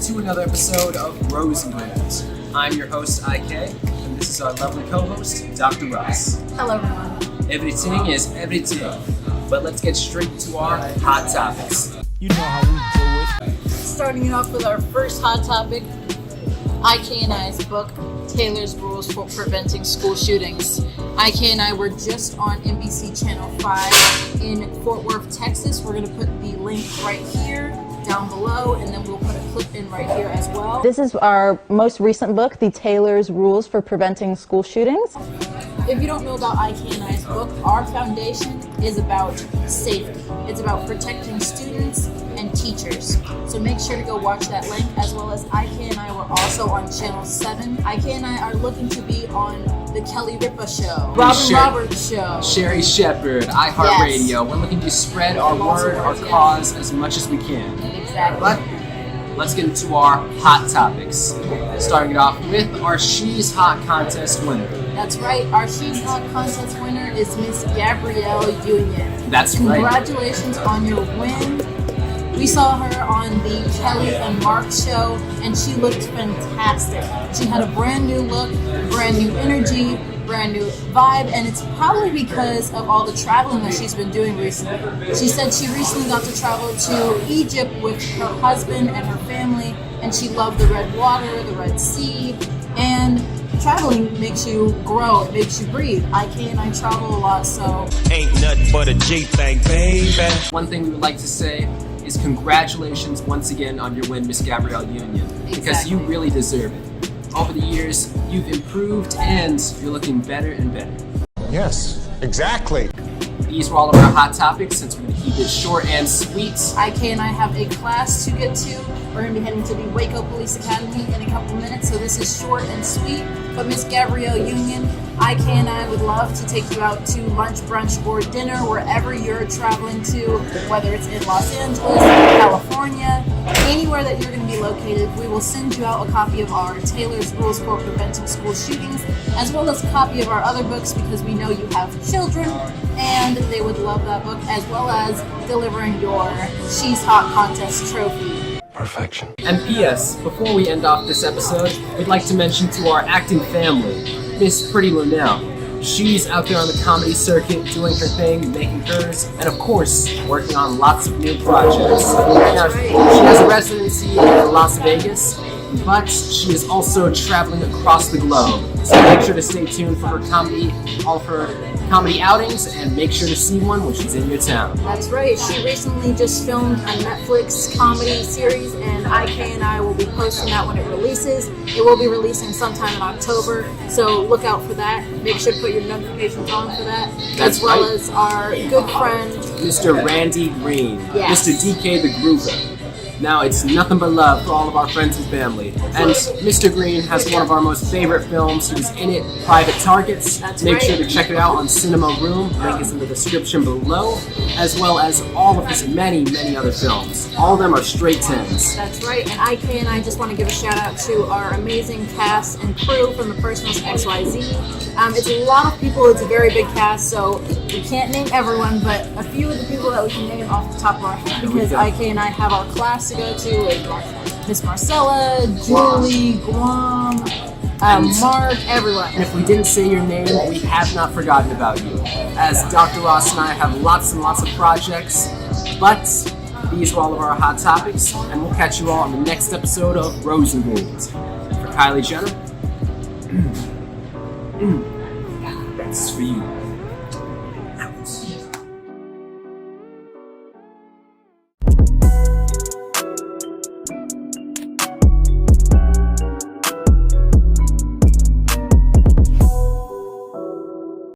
to another episode of Rosengold. I'm your host, IK, and this is our lovely co-host, Dr. Ross. Hello, everyone. Everything is everything, but let's get straight to our hot topics. You know how we do it. Starting it off with our first hot topic, IK and I's book, Taylor's Rules for Preventing School Shootings. IK and I were just on NBC Channel 5 in Fort Worth, Texas. We're going to put the link right here, down below, and then we'll put a clip in right here as well. This is our most recent book, the Taylor's Rules for Preventing School Shootings. If you don't know about IK and I's book, our foundation is about safety. It's about protecting students and teachers. So make sure to go watch that link, as well as IK and I were also on Channel 7. IK and I are looking to be on the Kelly Ripa Show, Robin Roberts Show, Sherry Shepherd, iHeartRadio. Yes. We're looking to spread our word, our cause as much as we can. Exactly. But let's get into our hot topics. Starting it off with our She's Hot contest winner. That's right. Our She's Hot contest winner is Miss Gabrielle Union. That's right. Congratulations on your win. We saw her on the Kelly and Mark show, and she looked fantastic. She had a brand new look, brand new energy, brand new vibe, and it's probably because of all the traveling that she's been doing recently. She said she recently got to travel to Egypt with her husband and her family, and she loved the red water, the Red Sea, and traveling makes you grow, it makes you breathe. IK and I travel a lot, so Ain't nothing but a G-thing, baby. One thing we would like to say is congratulations once again on your win, Miss Gabrielle Union, because you really deserve it. Over the years, you've improved and you're looking better and better. Yes, exactly. These were all of our hot topics, since we're going to keep it short and sweet. IK and I have a class to get to. We're going to be heading to the Waco Police Academy in a couple minutes, so this is short and sweet. But Miss Gabrielle Union, IK and I would love to take you out to lunch, brunch, or dinner, wherever you're traveling to, whether it's in Los Angeles, California, anywhere that you're going to be located. We will send you out a copy of our Taylor's Rules for Preventing School Shootings, as well as a copy of our other books, because we know you have children, and they would love that book, as well as delivering your She's Hot contest trophy. Perfection. And P.S., before we end off this episode, we'd like to mention to our acting family, Miss Pretty Linnell. She's out there on the comedy circuit doing her thing, making hers, and of course, working on lots of new projects. Now, she has a residency in Las Vegas, but she is also traveling across the globe. So make sure to stay tuned for her comedy, all of her comedy outings, and make sure to see one when she's in your town. That's right. She recently just filmed a Netflix comedy series, and IK and I will be posting that when it releases. It will be releasing sometime in October, so look out for that. Make sure to put your notifications on for that, That's as well right. as our good friend, Mr. Randy Green, Yes. Mr. DK the Groover. Now it's nothing but love for all of our friends and family. And Mr. Green has one of our most favorite films. He was in it, Private Targets. That's Make right. sure to check it out on Cinema Room. Link is in the description below, as well as all of his many, many other films. All of them are straight 10s. that's right, and IK and I just want to give a shout out to our amazing cast and crew from the First Most XYZ. It's a lot of people, it's a very big cast, so we can't name everyone, but a few of the people that we can name off the top of our head, because IK and I have our class to go to, like Miss Marcella, Julie, Guam, Mark, everyone. And if we didn't say your name, we have not forgotten about you, as Dr. Ross and I have lots and lots of projects. But these were all of our hot topics, and we'll catch you all on the next episode of Rosengold. For Kylie Jenner, that's for you.